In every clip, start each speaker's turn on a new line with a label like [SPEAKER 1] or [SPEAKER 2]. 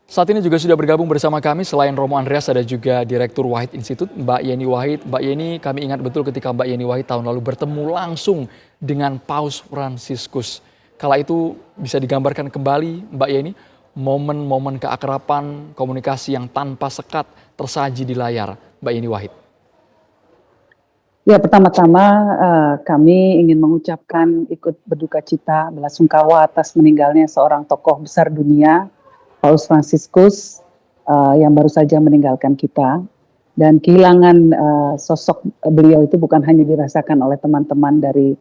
[SPEAKER 1] Saat ini juga sudah bergabung bersama kami selain Romo Andreas ada juga Direktur Wahid Institute Mbak Yeni Wahid. Mbak Yeni, kami ingat betul ketika Mbak Yeni Wahid tahun lalu bertemu langsung dengan Paus Fransiskus. Kala itu bisa digambarkan kembali Mbak Yeni momen-momen keakraban komunikasi yang tanpa sekat tersaji di layar Mbak Yeni Wahid.
[SPEAKER 2] Ya, pertama-tama kami ingin mengucapkan ikut berduka cita belasungkawa atas meninggalnya seorang tokoh besar dunia, Paus Fransiskus, yang baru saja meninggalkan kita. Dan kehilangan sosok beliau itu bukan hanya dirasakan oleh teman-teman dari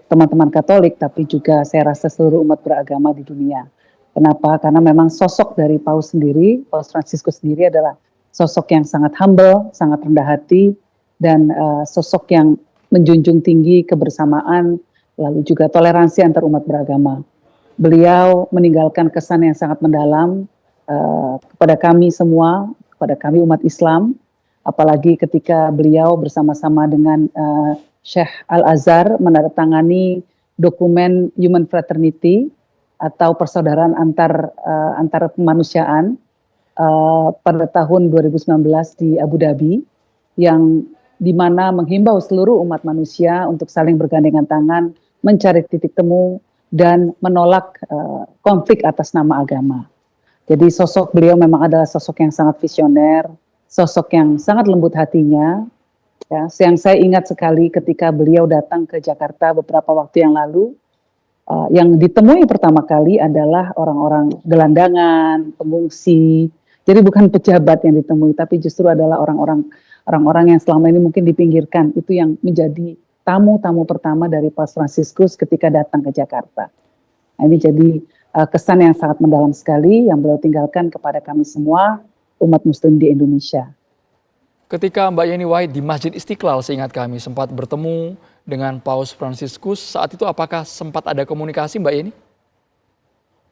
[SPEAKER 2] teman-teman Katolik, tapi juga saya rasa seluruh umat beragama di dunia. Kenapa? Karena memang sosok dari Paus sendiri, Paus Fransiskus sendiri adalah sosok yang sangat humble, sangat rendah hati, dan sosok yang menjunjung tinggi kebersamaan, lalu juga toleransi antar umat beragama. Beliau meninggalkan kesan yang sangat mendalam kepada kami semua, kepada kami umat Islam, apalagi ketika beliau bersama-sama dengan Syekh Al-Azhar menandatangani dokumen Human Fraternity atau persaudaraan antar kemanusiaan pada tahun 2019 di Abu Dhabi, yang di mana menghimbau seluruh umat manusia untuk saling bergandengan tangan, mencari titik temu, dan menolak konflik atas nama agama. Jadi sosok beliau memang adalah sosok yang sangat visioner, sosok yang sangat lembut hatinya. Ya, yang saya ingat sekali ketika beliau datang ke Jakarta beberapa waktu yang lalu, yang ditemui pertama kali adalah orang-orang gelandangan, pengungsi. Jadi bukan pejabat yang ditemui, tapi justru adalah orang-orang yang selama ini mungkin dipinggirkan. Itu yang menjadi tamu-tamu pertama dari Paus Fransiskus ketika datang ke Jakarta. Nah, ini jadi kesan yang sangat mendalam sekali yang beliau tinggalkan kepada kami semua umat Muslim di Indonesia.
[SPEAKER 1] Ketika Mbak Yeni Wahid di Masjid Istiqlal, seingat kami sempat bertemu dengan Paus Fransiskus. Saat itu apakah sempat ada komunikasi Mbak Yeni?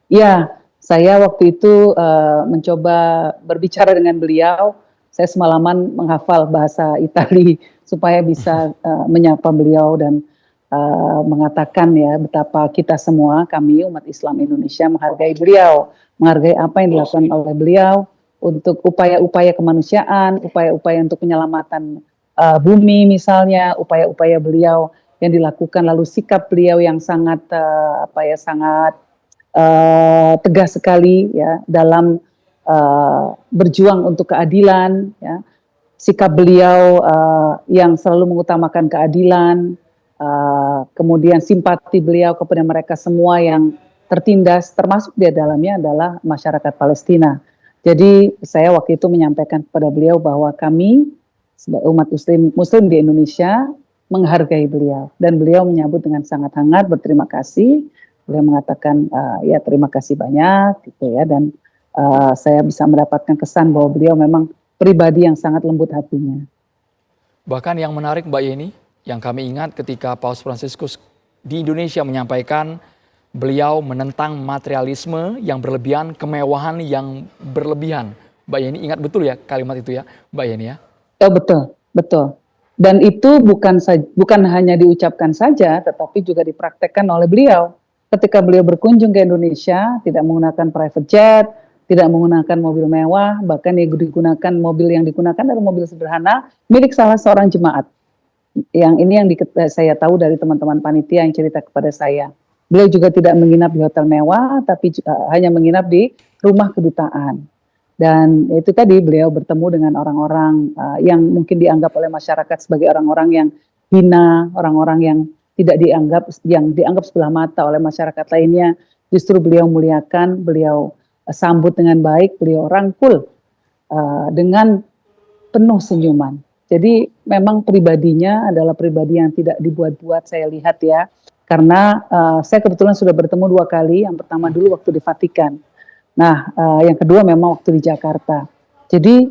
[SPEAKER 2] Ya, saya waktu itu mencoba berbicara dengan beliau. Saya semalaman menghafal bahasa Itali supaya bisa menyapa beliau dan mengatakan ya betapa kita semua, kami umat Islam Indonesia menghargai beliau, menghargai apa yang dilakukan oleh beliau untuk upaya-upaya kemanusiaan, upaya-upaya untuk penyelamatan bumi misalnya, upaya-upaya beliau yang dilakukan, lalu sikap beliau yang sangat sangat tegas sekali ya dalam berjuang untuk keadilan, ya. Sikap beliau yang selalu mengutamakan keadilan, kemudian simpati beliau kepada mereka semua yang tertindas, termasuk di dalamnya adalah masyarakat Palestina. Jadi saya waktu itu menyampaikan kepada beliau bahwa kami sebagai umat Muslim di Indonesia menghargai beliau, dan beliau menyambut dengan sangat hangat, berterima kasih. Beliau mengatakan ya terima kasih banyak gitu ya, dan saya bisa mendapatkan kesan bahwa beliau memang pribadi yang sangat lembut hatinya.
[SPEAKER 1] Bahkan yang menarik Mbak Yeni, yang kami ingat ketika Paus Fransiskus di Indonesia menyampaikan beliau menentang materialisme yang berlebihan, kemewahan yang berlebihan. Mbak Yeni ingat betul ya kalimat itu ya Mbak Yeni ya?
[SPEAKER 2] Oh, betul, betul. Dan itu bukan hanya diucapkan saja, tetapi juga dipraktekkan oleh beliau. Ketika beliau berkunjung ke Indonesia, tidak menggunakan private jet, tidak menggunakan mobil mewah, bahkan mobil yang digunakan adalah mobil sederhana milik salah seorang jemaat. Yang ini yang saya tahu dari teman-teman panitia yang cerita kepada saya. Beliau juga tidak menginap di hotel mewah, tapi hanya menginap di rumah kedutaan. Dan itu tadi beliau bertemu dengan orang-orang yang mungkin dianggap oleh masyarakat sebagai orang-orang yang hina, orang-orang yang dianggap sebelah mata oleh masyarakat lainnya. Justru beliau muliakan, beliau sambut dengan baik, beliau rangkul dengan penuh senyuman. Jadi memang pribadinya adalah pribadi yang tidak dibuat-buat, saya lihat ya. Karena saya kebetulan sudah bertemu 2 kali, yang pertama dulu waktu di Vatikan. Nah, yang kedua memang waktu di Jakarta. Jadi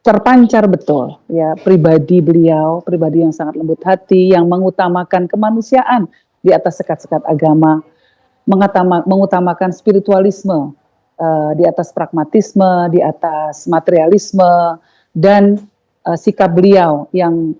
[SPEAKER 2] terpancar betul ya pribadi beliau, pribadi yang sangat lembut hati, yang mengutamakan kemanusiaan di atas sekat-sekat agama, mengutamakan spiritualisme di atas pragmatisme, di atas materialisme, dan sikap beliau yang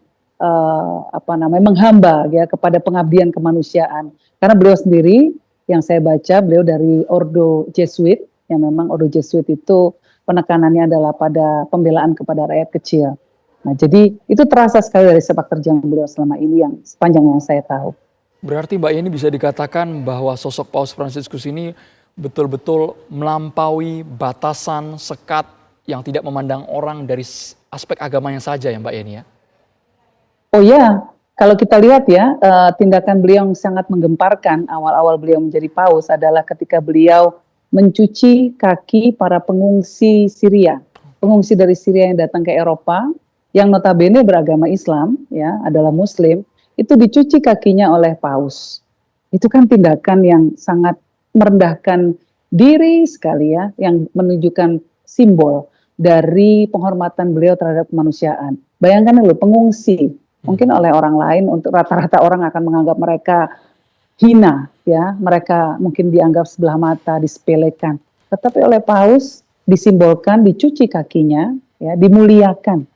[SPEAKER 2] menghamba ya kepada pengabdian kemanusiaan. Karena beliau sendiri yang saya baca, beliau dari Ordo Jesuit, yang memang Ordo Jesuit itu penekanannya adalah pada pembelaan kepada rakyat kecil. Nah, jadi itu terasa sekali dari sepak terjang beliau selama ini yang sepanjang yang saya tahu.
[SPEAKER 1] Berarti Mbak Yeni bisa dikatakan bahwa sosok Paus Fransiskus ini betul-betul melampaui batasan sekat yang tidak memandang orang dari aspek agamanya saja ya Mbak Yeni ya?
[SPEAKER 2] Oh ya, kalau kita lihat ya, tindakan beliau yang sangat menggemparkan awal-awal beliau menjadi paus adalah ketika beliau mencuci kaki para pengungsi Syria. Pengungsi dari Syria yang datang ke Eropa, yang notabene beragama Islam, ya, adalah Muslim, itu dicuci kakinya oleh paus. Itu kan tindakan yang sangat merendahkan diri sekali ya, yang menunjukkan simbol dari penghormatan beliau terhadap kemanusiaan. Bayangkan dulu pengungsi, mungkin oleh orang lain untuk rata-rata orang akan menganggap mereka hina, ya, mereka mungkin dianggap sebelah mata, disepelekan. Tetapi oleh paus disimbolkan, dicuci kakinya, ya, dimuliakan,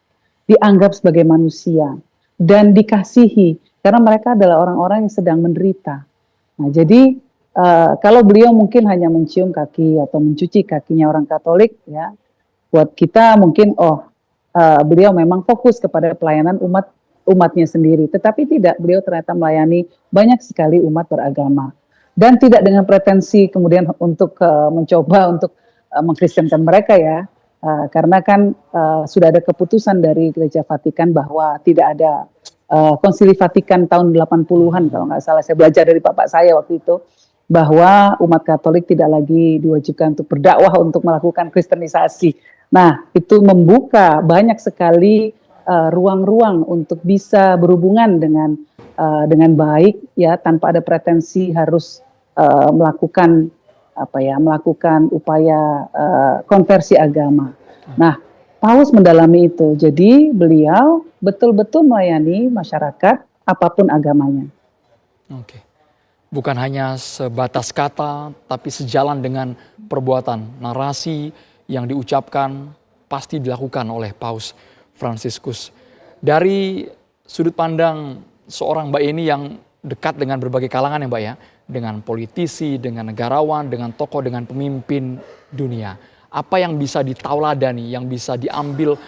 [SPEAKER 2] dianggap sebagai manusia dan dikasihi karena mereka adalah orang-orang yang sedang menderita. Nah, jadi kalau beliau mungkin hanya mencium kaki atau mencuci kakinya orang Katolik, ya, buat kita mungkin beliau memang fokus kepada pelayanan umatnya sendiri, tetapi tidak, beliau ternyata melayani banyak sekali umat beragama dan tidak dengan pretensi kemudian untuk mencoba untuk mengkristenkan mereka ya, karena kan sudah ada keputusan dari Gereja Vatikan bahwa tidak ada Konsili Vatikan tahun 80-an kalau nggak salah, saya belajar dari bapak saya waktu itu, bahwa umat Katolik tidak lagi diwajibkan untuk berdakwah untuk melakukan kristenisasi. Nah, itu membuka banyak sekali ruang-ruang untuk bisa berhubungan dengan baik ya, tanpa ada pretensi harus melakukan melakukan upaya konversi agama. Nah, Paus mendalami itu. Jadi beliau betul-betul melayani masyarakat apapun agamanya.
[SPEAKER 1] Oke. Bukan hanya sebatas kata, tapi sejalan dengan perbuatan, narasi yang diucapkan pasti dilakukan oleh Paus Fransiskus. Dari sudut pandang seorang Mbak Yeni yang dekat dengan berbagai kalangan ya Mbak ya, dengan politisi, dengan negarawan, dengan tokoh, dengan pemimpin dunia. Apa yang bisa ditauladani, yang bisa diambil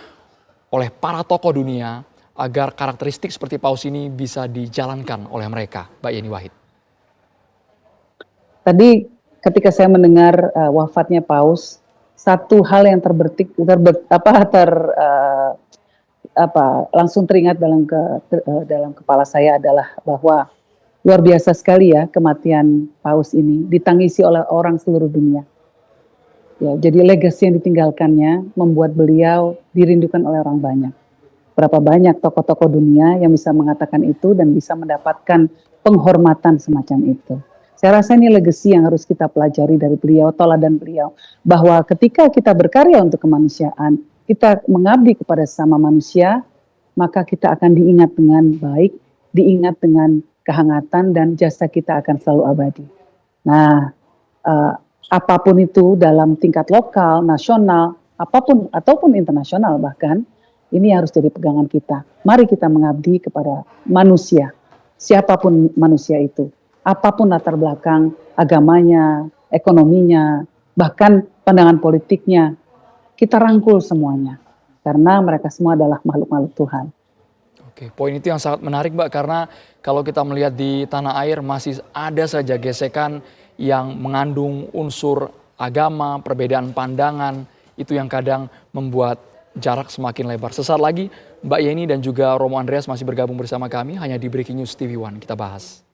[SPEAKER 1] oleh para tokoh dunia agar karakteristik seperti Paus ini bisa dijalankan oleh mereka, Mbak Yeni Wahid?
[SPEAKER 2] Tadi ketika saya mendengar wafatnya Paus, satu hal yang langsung teringat dalam kepala saya adalah bahwa luar biasa sekali ya kematian Paus ini ditangisi oleh orang seluruh dunia. Ya, jadi legasi yang ditinggalkannya membuat beliau dirindukan oleh orang banyak. Berapa banyak tokoh-tokoh dunia yang bisa mengatakan itu dan bisa mendapatkan penghormatan semacam itu. Saya rasa ini legasi yang harus kita pelajari dari beliau, teladan beliau, bahwa ketika kita berkarya untuk kemanusiaan, kita mengabdi kepada sesama manusia, maka kita akan diingat dengan baik, diingat dengan kehangatan, dan jasa kita akan selalu abadi. Nah, apapun itu dalam tingkat lokal, nasional, ataupun internasional bahkan, ini harus jadi pegangan kita. Mari kita mengabdi kepada manusia, siapapun manusia itu, apapun latar belakang agamanya, ekonominya, bahkan pandangan politiknya, kita rangkul semuanya, karena mereka semua adalah makhluk-makhluk Tuhan.
[SPEAKER 1] Oke, poin itu yang sangat menarik Mbak, karena kalau kita melihat di tanah air masih ada saja gesekan yang mengandung unsur agama, perbedaan pandangan, itu yang kadang membuat jarak semakin lebar. Sesaat lagi Mbak Yeni dan juga Romo Andreas masih bergabung bersama kami hanya di Breaking News TV One. Kita bahas.